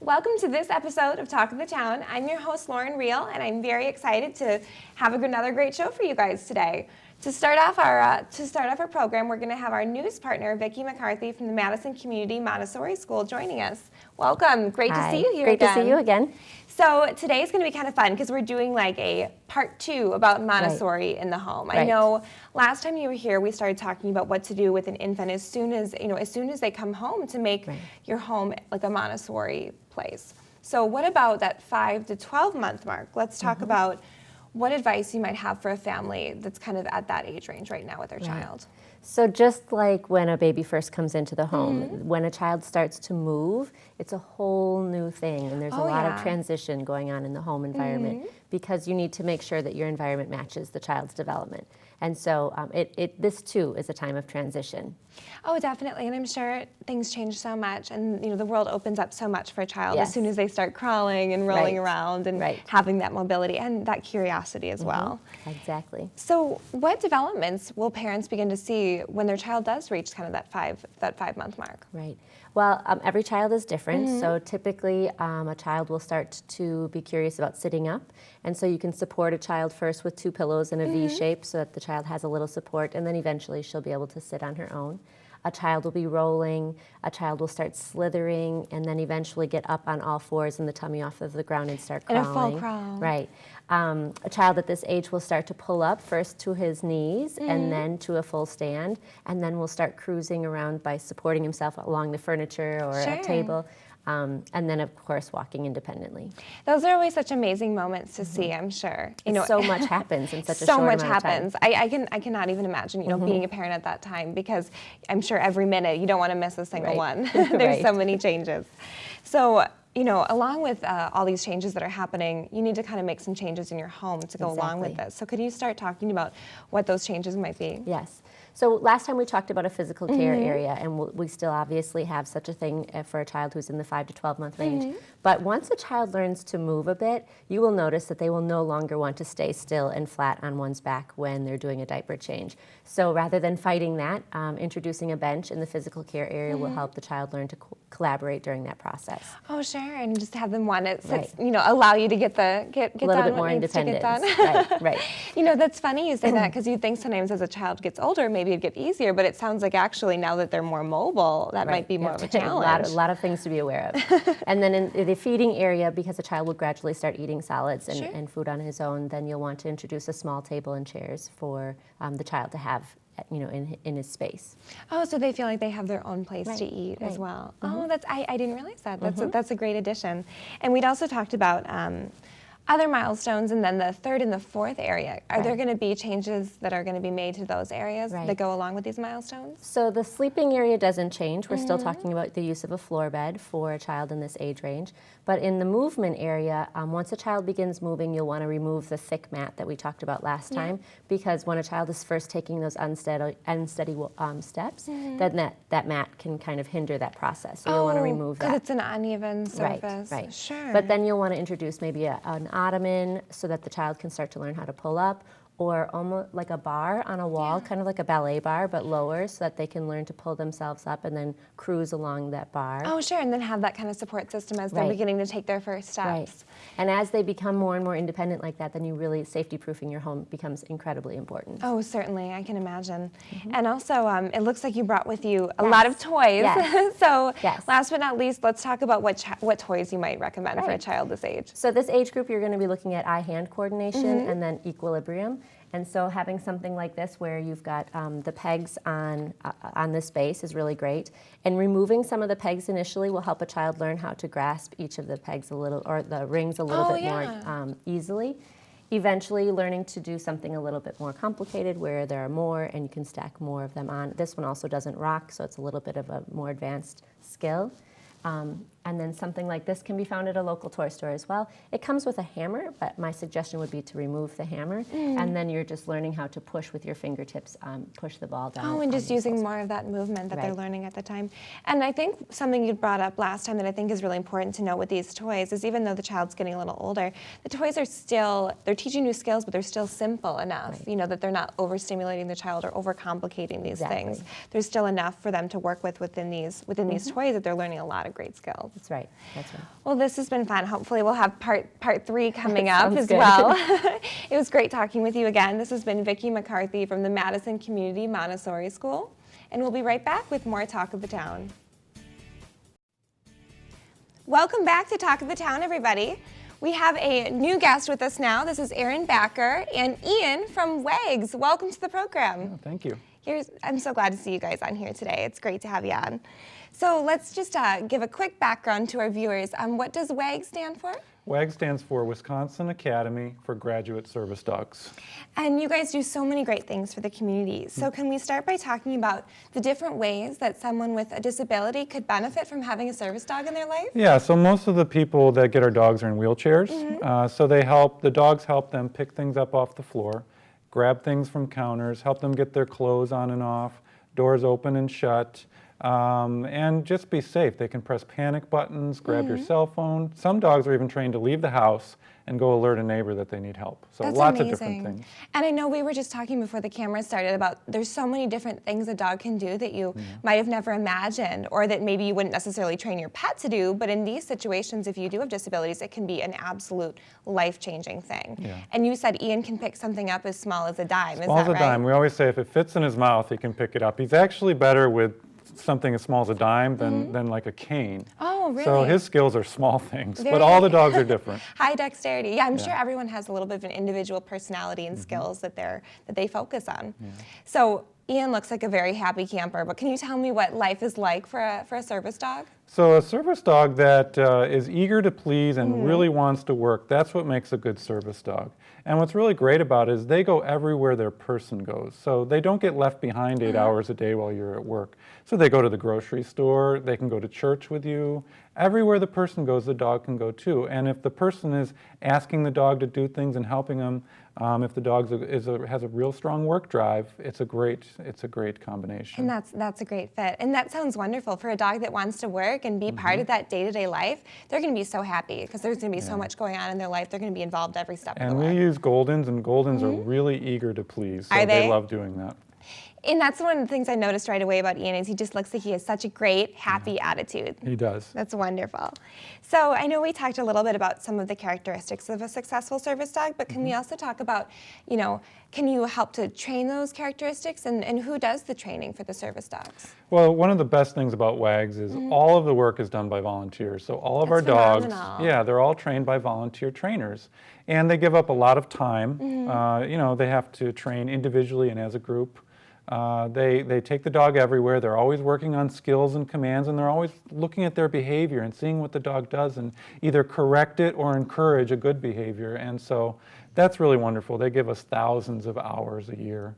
Welcome to this episode of Talk of the Town. I'm your host, Lauren Reel, and I'm very excited to have another great show for you guys today. To start off our program, we're going to have our news partner, Vicki McCarthy from the Madison Community Montessori School, joining us. Welcome. Great to see you here again. Great to see you again. So today is going to be kind of fun because we're doing like a part 2 about Montessori in the home. I know last time you were here, we started talking about what to do with an infant as soon as they come home to make your home like a Montessori place. So what about that 5 to 12 month mark? Let's talk about what advice you might have for a family that's kind of at that age range right now with their child. So just like when a baby first comes into the home, when a child starts to move, it's a whole new thing, and there's a lot of transition going on in the home environment because you need to make sure that your environment matches the child's development. And so this too is a time of transition. Oh, definitely, and I'm sure things change so much, and the world opens up so much for a child as soon as they start crawling and rolling around and having that mobility and that curiosity as well. Exactly. So, what developments will parents begin to see when their child does reach kind of that 5-month mark? Right. Well, every child is different, so typically a child will start to be curious about sitting up, and so you can support a child first with 2 pillows in a V shape so that the child has a little support, and then eventually she'll be able to sit on her own. A child will be rolling, a child will start slithering, and then eventually get up on all fours and the tummy off of the ground and start crawling. In a full crawl. Right. A child at this age will start to pull up first to his knees and then to a full stand, and then will start cruising around by supporting himself along the furniture or a table. And then, of course, walking independently. Those are always such amazing moments to see, I'm sure. So much happens in such a short amount of time. I cannot even imagine, being a parent at that time, because I'm sure every minute you don't want to miss a single one. There's so many changes. So, along with all these changes that are happening, you need to kind of make some changes in your home to go along with this. So could you start talking about what those changes might be? Yes. So last time we talked about a physical care area, and we still obviously have such a thing for a child who's in the 5 to 12 month range. But once a child learns to move a bit, you will notice that they will no longer want to stay still and flat on one's back when they're doing a diaper change. So rather than fighting that, introducing a bench in the physical care area will help the child learn to collaborate during that process. Oh, sure, and just have them want it, allow you to get a little bit more independence. Right. That's funny you say that, because you think sometimes as a child gets older, maybe it'd get easier, but it sounds like actually now that they're more mobile, that might be more of a challenge. A lot of things to be aware of. And then in the feeding area, because a child will gradually start eating solids and food on his own, then you'll want to introduce a small table and chairs for the child to have in his space. Oh, so they feel like they have their own place to eat as well. Oh, I didn't realize that. That's a great addition. And we'd also talked about other milestones, and then the 3rd and the 4th area. Are there going to be changes that are going to be made to those areas that go along with these milestones? So the sleeping area doesn't change. We're still talking about the use of a floor bed for a child in this age range. But in the movement area, once a child begins moving, you'll want to remove the thick mat that we talked about last time, because when a child is first taking those unsteady steps, then that mat can kind of hinder that process. So you'll want to remove that. Because it's an uneven surface. Right. Sure. But then you'll want to introduce maybe an ottoman so that the child can start to learn how to pull up, or almost like a bar on a wall, kind of like a ballet bar, but lower, so that they can learn to pull themselves up and then cruise along that bar. Oh, sure, and then have that kind of support system as they're beginning to take their first steps. Right. And as they become more and more independent like that, then you really, safety-proofing your home becomes incredibly important. Oh, certainly, I can imagine. And also, it looks like you brought with you a lot of toys. So last but not least, let's talk about what toys you might recommend for a child this age. So this age group, you're going to be looking at eye-hand coordination and then equilibrium. And so having something like this where you've got the pegs on this base is really great. And removing some of the pegs initially will help a child learn how to grasp each of the pegs a little, or the rings a little bit more easily. Eventually learning to do something a little bit more complicated where there are more and you can stack more of them on. This one also doesn't rock, so it's a little bit of a more advanced skill. And then something like this can be found at a local toy store as well. It comes with a hammer, but my suggestion would be to remove the hammer, and then you're just learning how to push with your fingertips, push the ball down. Oh, and just using more of that movement that they're learning at the time. And I think something you brought up last time that I think is really important to know with these toys is, even though the child's getting a little older, the toys are still, they're teaching new skills, but they're still simple enough, that they're not overstimulating the child or overcomplicating these things. There's still enough for them to work with within these toys that they're learning a lot of great skills. That's right. That's right. Well, this has been fun. Hopefully we'll have part 3 coming up as good. well. It was great talking with you again. This has been Vicki McCarthy from the Madison Community Montessori School, and we'll be right back with more Talk of the Town. Welcome back to Talk of the Town, everybody. We have a new guest with us now. This is Aaron Backer and Ian from WAGS. Welcome to the program. Oh, thank you. I'm so glad to see you guys on here today. It's great to have you on. So let's just give a quick background to our viewers. What does WAGS stand for? WAG stands for Wisconsin Academy for Graduate Service Dogs. And you guys do so many great things for the community. So can we start by talking about the different ways that someone with a disability could benefit from having a service dog in their life? Yeah, so most of the people that get our dogs are in wheelchairs. So the dogs help them pick things up off the floor, grab things from counters, help them get their clothes on and off, doors open and shut. And just be safe. They can press panic buttons, grab your cell phone. Some dogs are even trained to leave the house and go alert a neighbor that they need help. So That's lots amazing. of different things. And I know we were just talking before the camera started about there's so many different things a dog can do that you might have never imagined, or that maybe you wouldn't necessarily train your pet to do, but in these situations, if you do have disabilities, it can be an absolute life-changing thing. Yeah. And you said Ian can pick something up as small as a dime, Small as a dime. We always say if it fits in his mouth, he can pick it up. He's actually better with something as small as a dime than like a cane. Oh, really? So his skills are small things, Very but all the dogs are different. High dexterity. Yeah, I'm sure everyone has a little bit of an individual personality and skills that they focus on. So Ian looks like a very happy camper, but can you tell me what life is like for a service dog? So a service dog that is eager to please and really wants to work, that's what makes a good service dog. And what's really great about it is they go everywhere their person goes. So they don't get left behind 8 hours a day while you're at work. So they go to the grocery store, they can go to church with you. Everywhere the person goes, the dog can go too. And if the person is asking the dog to do things and helping them, if the dog has a real strong work drive, it's a great combination. And that's a great fit. And that sounds wonderful for a dog that wants to work and be part of that day-to-day life. They're going to be so happy because there's going to be so much going on in their life. They're going to be involved every step of the way. And we use Goldens, and Goldens are really eager to please. So Are they? They love doing that. And that's one of the things I noticed right away about Ian is he just looks like he has such a great, happy attitude. He does. That's wonderful. So I know we talked a little bit about some of the characteristics of a successful service dog, but can we also talk about, can you help to train those characteristics, and who does the training for the service dogs? Well, one of the best things about WAGS is all of the work is done by volunteers. So all of our dogs, they're all trained by volunteer trainers. And they give up a lot of time. They have to train individually and as a group. They take the dog everywhere. They're always working on skills and commands, and they're always looking at their behavior and seeing what the dog does and either correct it or encourage a good behavior. And so that's really wonderful. They give us thousands of hours a year.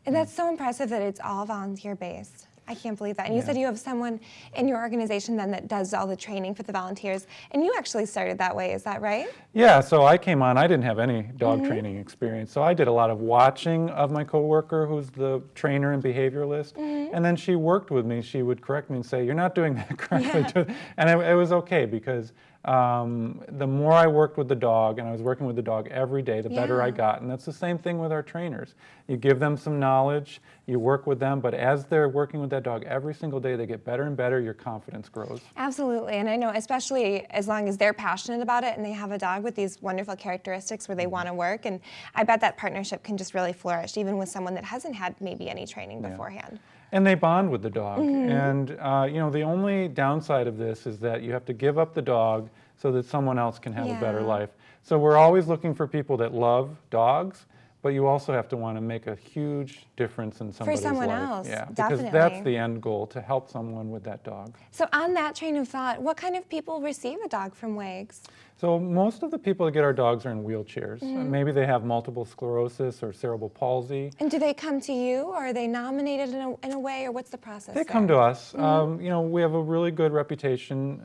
And that's so impressive that it's all volunteer-based. I can't believe that. And you said you have someone in your organization then that does all the training for the volunteers, and you actually started that way, is that right? Yeah, so I came on, I didn't have any dog training experience, so I did a lot of watching of my coworker who's the trainer and behavioralist, and then she worked with me. She would correct me and say, you're not doing that correctly. And it was okay because the more I worked with the dog, and I was working with the dog every day, the better I got. And that's the same thing with our trainers. You give them some knowledge, you work with them, but as they're working with that dog every single day, they get better and better, your confidence grows. Absolutely, and I know especially as long as they're passionate about it and they have a dog with these wonderful characteristics where they want to work, and I bet that partnership can just really flourish even with someone that hasn't had maybe any training beforehand. And they bond with the dog. And the only downside of this is that you have to give up the dog so that someone else can have a better life. So we're always looking for people that love dogs, but you also have to want to make a huge difference in somebody's life. For someone else, yeah, definitely. because that's the end goal, to help someone with that dog. So on that train of thought, what kind of people receive a dog from WAGS? So most of the people that get our dogs are in wheelchairs. Maybe they have multiple sclerosis or cerebral palsy. And do they come to you, or are they nominated in a way, or what's the process They there? come to us. We have a really good reputation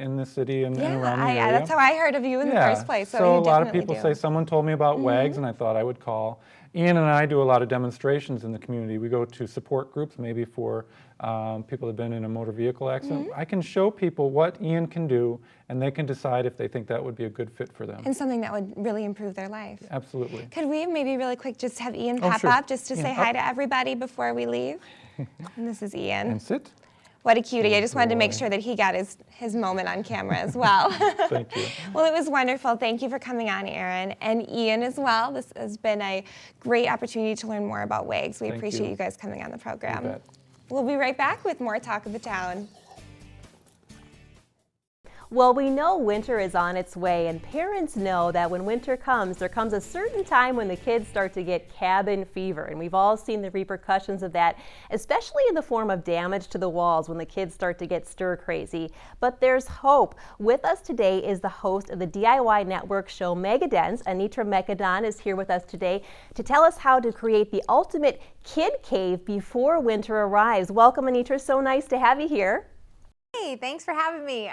in the city and around the area. That's how I heard of you in the first place. So, a you lot of definitely people do. say, someone told me about WAGS, and I thought I would call. Ian and I do a lot of demonstrations in the community. We go to support groups, maybe for people that have been in a motor vehicle accident. I can show people what Ian can do, and they can decide if they think that would be a good fit for them. And something that would really improve their life. Absolutely. Could we maybe really quick just have Ian pop sure. up just to Ian, say up. hi to everybody before we leave? And this is Ian. And sit. What a cutie. I just wanted to make sure that he got his moment on camera as well. Thank you. Well, it was wonderful. Thank you for coming on, Aaron. And Ian as well. This has been a great opportunity to learn more about WIGS. We appreciate you guys coming on the program. You bet. We'll be right back with more Talk of the Town. Well, we know winter is on its way, and parents know that when winter comes, there comes a certain time when the kids start to get cabin fever, and we've all seen the repercussions of that, especially in the form of damage to the walls when the kids start to get stir crazy. But there's hope. With us today is the host of the DIY Network show Megadens. Anitra Megadon is here with us today to tell us how to create the ultimate kid cave before winter arrives. Welcome, Anitra. So nice to have you here. Hey, thanks for having me.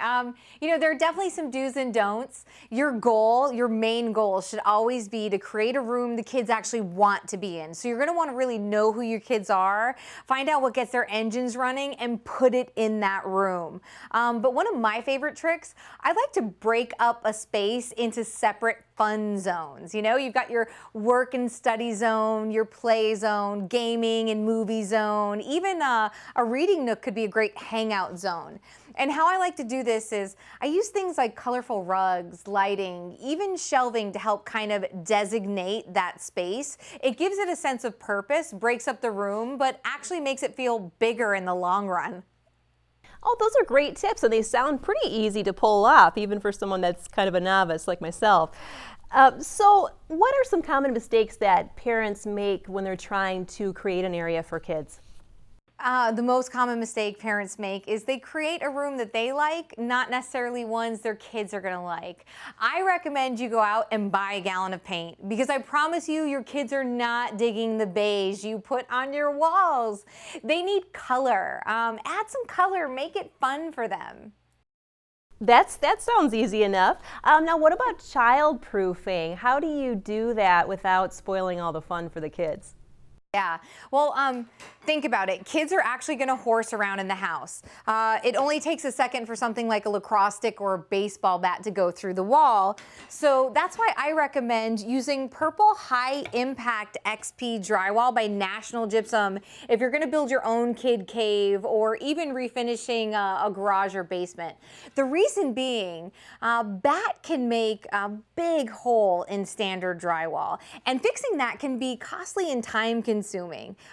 You know, there are definitely some do's and don'ts. Your goal, your main goal should always be to create a room the kids actually want to be in. So you're going to want to really know who your kids are, find out what gets their engines running, and put it in that room. But one of my favorite tricks, I like to break up a space into separate fun zones. You know, you've got your work and study zone, your play zone, gaming and movie zone, even a reading nook could be a great hangout zone. And how I like to do this is I use things like colorful rugs, lighting, even shelving to help kind of designate that space. It gives it a sense of purpose, breaks up the room, but actually makes it feel bigger in the long run. Oh, those are great tips, and they sound pretty easy to pull off, even for someone that's kind of a novice like myself. So what are some common mistakes that parents make when they're trying to create an area for kids? The most common mistake parents make is they create a room that they like, not necessarily ones their kids are going to like. I recommend you go out and buy a gallon of paint, because I promise you your kids are not digging the beige you put on your walls. They need color. Add some color, make it fun for them. That sounds easy enough. Now, what about child-proofing? How do you do that without spoiling all the fun for the kids? Yeah, well, think about it. Kids are actually going to horse around in the house. It only takes a second for something like a lacrosse stick or a baseball bat to go through the wall. So that's why I recommend using Purple High Impact XP Drywall by National Gypsum if you're going to build your own kid cave or even refinishing a garage or basement. The reason being, bat can make a big hole in standard drywall, and fixing that can be costly and time-consuming.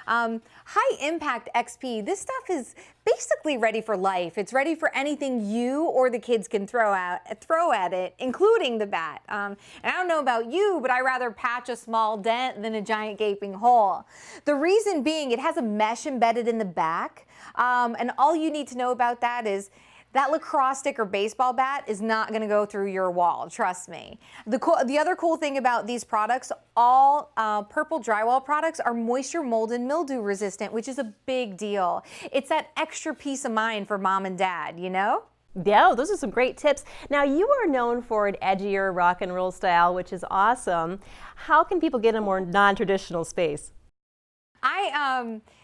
High Impact XP, this stuff is basically ready for life. It's ready for anything you or the kids can throw at it, including the bat. And I don't know about you, but I rather patch a small dent than a giant gaping hole. The reason being, it has a mesh embedded in the back, and all you need to know about that is that lacrosse stick or baseball bat is not going to go through your wall, trust me. The other cool thing about these products, all Purple drywall products are moisture, mold, and mildew resistant, which is a big deal. It's that extra peace of mind for mom and dad, you know? Yeah, those are some great tips. Now, you are known for an edgier rock and roll style, which is awesome. How can people get a more non-traditional space?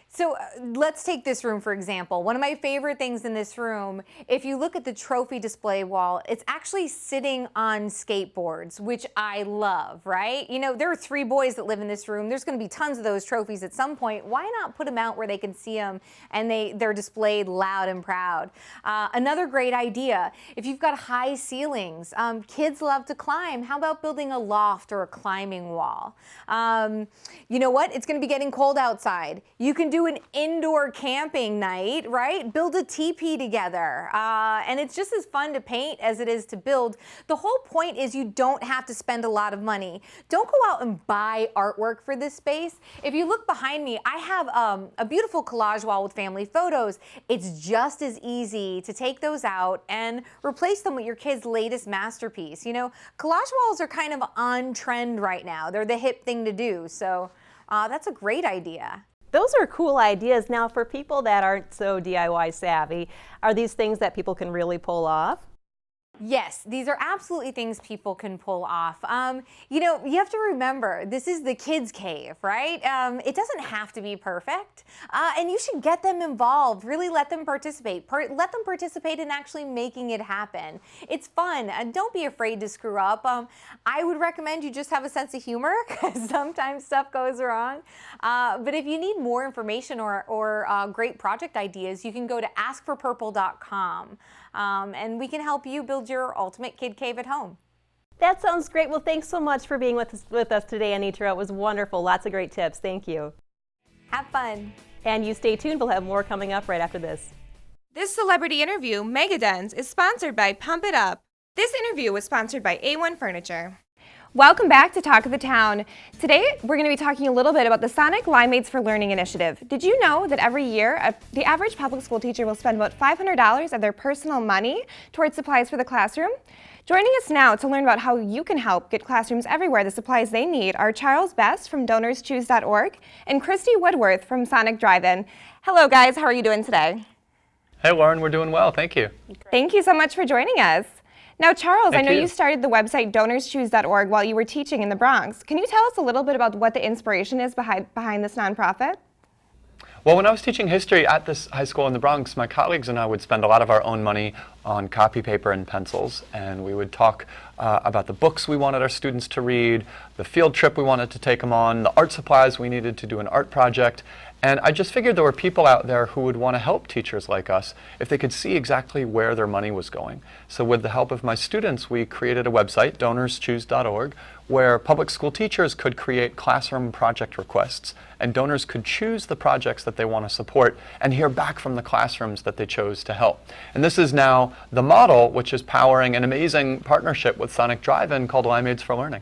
So let's take this room for example. One of my favorite things in this room, if you look at the trophy display wall, it's actually sitting on skateboards, which I love, right? You know, there are 3 boys that live in this room. There's going to be tons of those trophies at some point. Why not put them out where they can see them and they're displayed loud and proud? Another great idea, if you've got high ceilings, kids love to climb. How about building a loft or a climbing wall? You know what? It's going to be getting cold outside. You can do an indoor camping night, right? Build a teepee together. And it's just as fun to paint as it is to build. The whole point is you don't have to spend a lot of money. Don't go out and buy artwork for this space. If you look behind me, I have a beautiful collage wall with family photos. It's just as easy to take those out and replace them with your kid's latest masterpiece. You know, collage walls are kind of on trend right now. They're the hip thing to do. So that's a great idea. Those are cool ideas. Now, for people that aren't so DIY savvy, are these things that people can really pull off? Yes, these are absolutely things people can pull off. You know, you have to remember, this is the kids' cave, right? It doesn't have to be perfect. And you should get them involved, really let them participate. Let them participate in actually making it happen. It's fun. Don't be afraid to screw up. I would recommend you just have a sense of humor, because sometimes stuff goes wrong. But if you need more information or great project ideas, you can go to askforpurple.com. And we can help you build your ultimate kid cave at home. That sounds great. Well, thanks so much for being with us today, Anitra. It was wonderful. Lots of great tips. Thank you. Have fun. And you stay tuned. We'll have more coming up right after this. This celebrity interview, Megadens, is sponsored by Pump It Up. This interview was sponsored by A1 Furniture. Welcome back to Talk of the Town. Today, we're going to be talking a little bit about the Sonic Limeades for Learning initiative. Did you know that every year, the average public school teacher will spend about $500 of their personal money towards supplies for the classroom? Joining us now to learn about how you can help get classrooms everywhere the supplies they need are Charles Best from DonorsChoose.org and Christy Woodworth from Sonic Drive-In. Hello guys, how are you doing today? Hey Lauren, we're doing well, thank you. Thank you so much for joining us. Now, Charles, I know you you started the website DonorsChoose.org while you were teaching in the Bronx. Can you tell us a little bit about what the inspiration is behind this nonprofit? Well, when I was teaching history at this high school in the Bronx, my colleagues and I would spend a lot of our own money on copy paper and pencils, and we would talk about the books we wanted our students to read, the field trip we wanted to take them on, the art supplies we needed to do an art project. And I just figured there were people out there who would want to help teachers like us if they could see exactly where their money was going. So with the help of my students, we created a website, DonorsChoose.org, where public school teachers could create classroom project requests, and donors could choose the projects that they want to support and hear back from the classrooms that they chose to help. And this is now the model which is powering an amazing partnership with Sonic Drive-In called Limeades for Learning.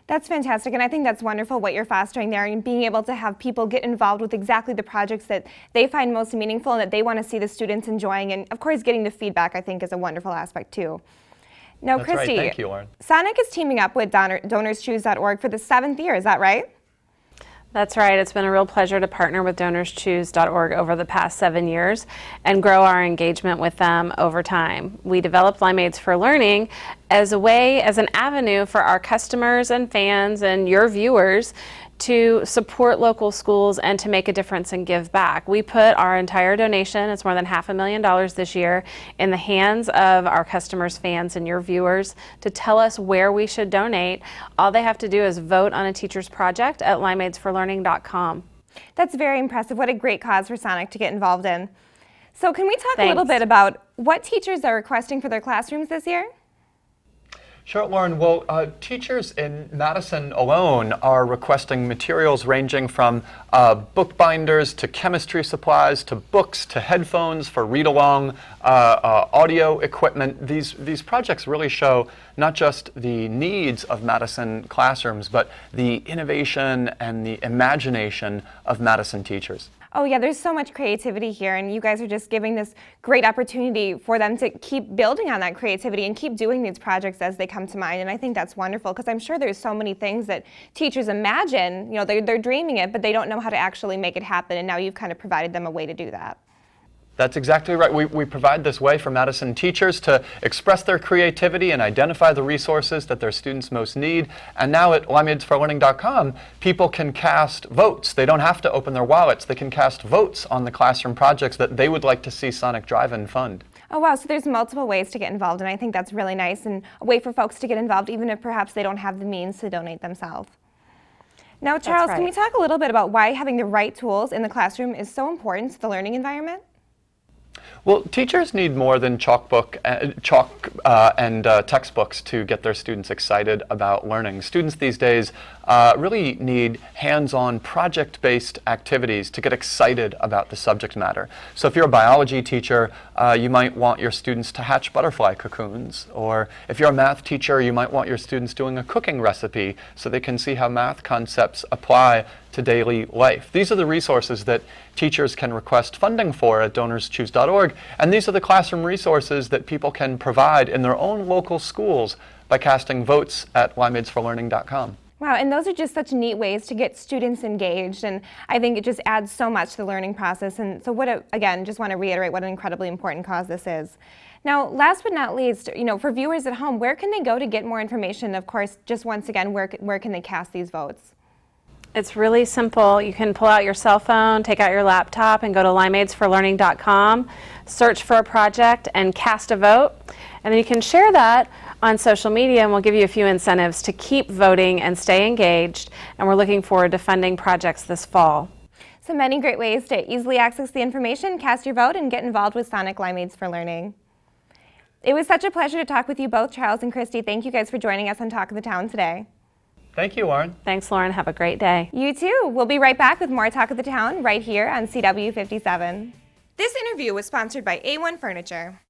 That's fantastic, and I think that's wonderful what you're fostering there, and being able to have people get involved with exactly the projects that they find most meaningful and that they want to see the students enjoying, and of course getting the feedback I think is a wonderful aspect too. Now, That's Christy, right. Thank you, Lauren. Sonic is teaming up with DonorsChoose.org for the 7th year, is that right? That's right. It's been a real pleasure to partner with DonorsChoose.org over the past 7 years and grow our engagement with them over time. We developed Limeades for Learning as an avenue for our customers and fans and your viewers to support local schools and to make a difference and give back. We put our entire donation, it's more than $500,000 this year, in the hands of our customers, fans, and your viewers to tell us where we should donate. All they have to do is vote on a teacher's project at limeadesforlearning.com. That's very impressive. What a great cause for Sonic to get involved in. So can we talk a little bit about what teachers are requesting for their classrooms this year? Sure, Lauren. Well, teachers in Madison alone are requesting materials ranging from book binders to chemistry supplies to books to headphones for read-along, audio equipment. These projects really show not just the needs of Madison classrooms, but the innovation and the imagination of Madison teachers. Oh yeah, there's so much creativity here, and you guys are just giving this great opportunity for them to keep building on that creativity and keep doing these projects as they come to mind. And I think that's wonderful, because I'm sure there's so many things that teachers imagine, you know, they're dreaming it, but they don't know how to actually make it happen, and now you've kind of provided them a way to do that. That's exactly right. We provide this way for Madison teachers to express their creativity and identify the resources that their students most need. And now at limeadesforlearning.com, people can cast votes. They don't have to open their wallets. They can cast votes on the classroom projects that they would like to see Sonic Drive-In fund. Oh wow, so there's multiple ways to get involved, and I think that's really nice, and a way for folks to get involved even if perhaps they don't have the means to donate themselves. Now, Charles, can we talk a little bit about why having the right tools in the classroom is so important to the learning environment? Well, teachers need more than chalk and textbooks to get their students excited about learning. Students these days really need hands-on project-based activities to get excited about the subject matter. So if you're a biology teacher, you might want your students to hatch butterfly cocoons. Or if you're a math teacher, you might want your students doing a cooking recipe so they can see how math concepts apply to daily life. These are the resources that teachers can request funding for at DonorsChoose.org, and these are the classroom resources that people can provide in their own local schools by casting votes at limeadesforlearning.com. Wow, and those are just such neat ways to get students engaged, and I think it just adds so much to the learning process. And so again, just want to reiterate what an incredibly important cause this is. Now, last but not least, for viewers at home, where can they go to get more information? Of course, just once again, where can they cast these votes? It's really simple. You can pull out your cell phone, take out your laptop, and go to limeadesforlearning.com, search for a project, and cast a vote. And then you can share that on social media, and we'll give you a few incentives to keep voting and stay engaged. And we're looking forward to funding projects this fall. So many great ways to easily access the information, cast your vote, and get involved with Sonic Limeades for Learning. It was such a pleasure to talk with you both, Charles and Christy. Thank you guys for joining us on Talk of the Town today. Thank you, Lauren. Thanks, Lauren. Have a great day. You too. We'll be right back with more Talk of the Town right here on CW57. This interview was sponsored by A1 Furniture.